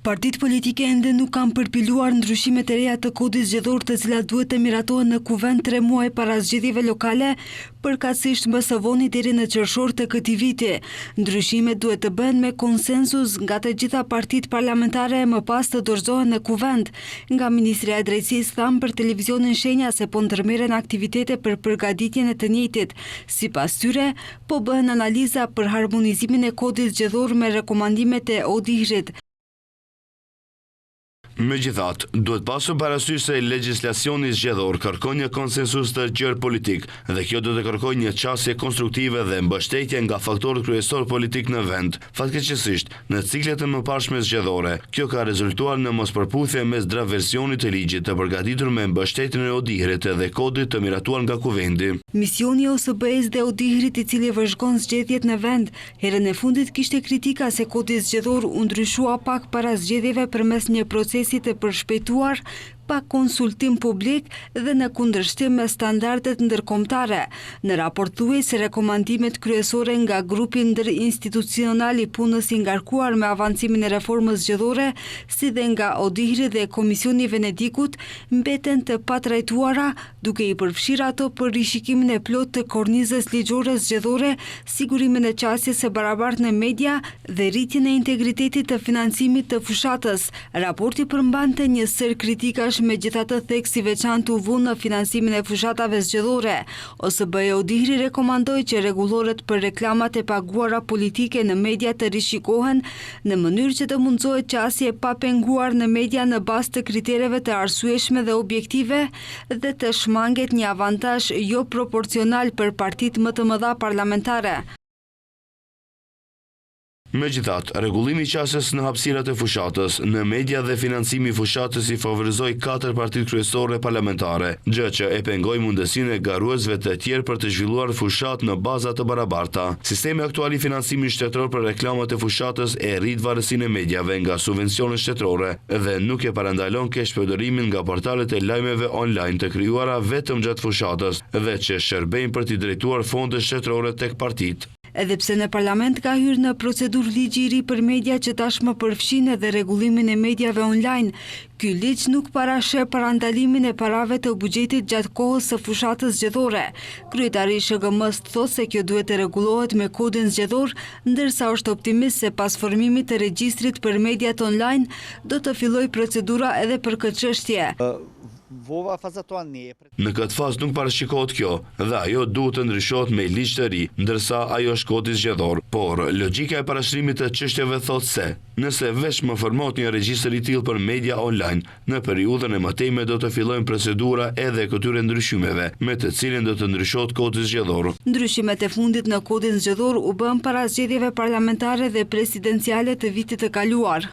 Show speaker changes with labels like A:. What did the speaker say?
A: Partitë politike ende nuk kanë përpiluar ndryshimet e reja të kodit zgjedhor të cilat duhet të miratohen në kuvend 3 muaj para zgjedhjeve lokale, përkatësisht më së voni deri në qershor të këtij viti. Ndryshimet duhet të bëhen me konsensus nga të gjitha partitë parlamentare e më pas të dorëzohen në kuvend. Nga Ministria e Drejtësisë thanë për televizionin Shenja se po ndërmerren aktivitete për përgatitjen e të njëjtit. Sipas tyre, po bëhen analiza për harmonizimin e kodit zgjedhor me rekomandimet e ODIHR-it.
B: Megjithatë, duhet pasur parasysh se legjislacioni zgjedhor kërkon një konsensus të gjerë politik dhe kjo do të kërkojë një qasje konstruktive dhe mbështetje nga faktorët kryesor politik në vend. Fatkeqësisht, në ciklet e mëparshme zgjedhore, kjo ka rezultuar në mospërputhje mes draft versionit të ligjit të përgatitur me mbështetjen e ODIHR-it dhe kodit të miratuar nga kuvendi.
A: Misioni i OSBE-s dhe ODIHR-it i cili vëzhgon zgjedhjet në vend, herën e fundit kishte kritika se kodi zgjedhor u ndryshua pak para zgjedhjeve përmes një procesi të përshpejtuar pa konsultim publik dhe në kundërshtim me standardet ndërkombëtare. Në raport thuhej se rekomandimet kryesore nga grupi ndërinstitucional i punës i ngarkuar me avancimin e reformës zgjedhore, si dhe nga ODIHR dhe Komisioni i Venedikut, mbeten të patrajtuara, duke i përfshirë ato për rishikimin e plot të kornizës ligjore zgjedhore, sigurimin e qasjes së barabartë në media dhe rritjen e integritetit të financimit të fushatës. Raporti përmbante një sër kritikash megjithatë thekë si veçantë u vu në finansimin e fushatave zgjedhore. OSBE ODIHR rekomandoi që rregullorët për reklamat e paguara politike në media të rishikohen në mënyrë që të mundësohet qasje pa penguar në media në bazë të kritereve të arsyeshme dhe objektive dhe të shmanget një avantazh jo proporcional për partitë më të mëdha parlamentare.
B: Megjithatë, rregullimi i qasjes në hapësirat e fushatës në media dhe financimi i fushatës i favorizoi 4 partitë kryesore parlamentare, gjë që e pengoi mundësinë e garuesve të tjerë për të zhvilluar fushat në baza të barabarta. Sistemi aktual i financimit shtetëror për reklamat e fushatës e rrit varësinë e mediave nga subvencionet shtetërore dhe nuk e parandalon keqpërdorimin nga portalet e lajmeve online të krijuara vetëm gjatë fushatës dhe që shërbejnë për t'i drejtuar fondet shtetërore tek partitë.
A: Edhe pse në parlament ka hyrë në procedurë ligji i ri për media që tashmë përfshin edhe rregullimin e mediave online, ky ligj nuk parasheh parandalimin e parave të buxhetit gjatë kohës së fushatës zgjedhore. Kryetari i SHGM-s thotë se kjo duhet të rregullohet me kodin zgjedhor, ndërsa është optimist se pas formimit të regjistrit për mediat online do të fillojë procedura edhe për këtë çështje.
B: Në këtë fazë nuk parashikohet kjo dhe ajo duhet të ndryshohet me ligj të ri, ndërsa ajo është kodi zgjedhor. Por logjika e parashikimit të çështjeve thotë se nëse veç më formohet një regjistër i tillë për media online, në periudhën e mëtejme do të fillojnë procedura edhe këtyre ndryshimeve, me të cilin do të ndryshohet kodi zgjedhor.
A: Ndryshimet e fundit në kodin zgjedhor u bën para zgjedhjeve parlamentare dhe presidenciale të vitit të kaluar.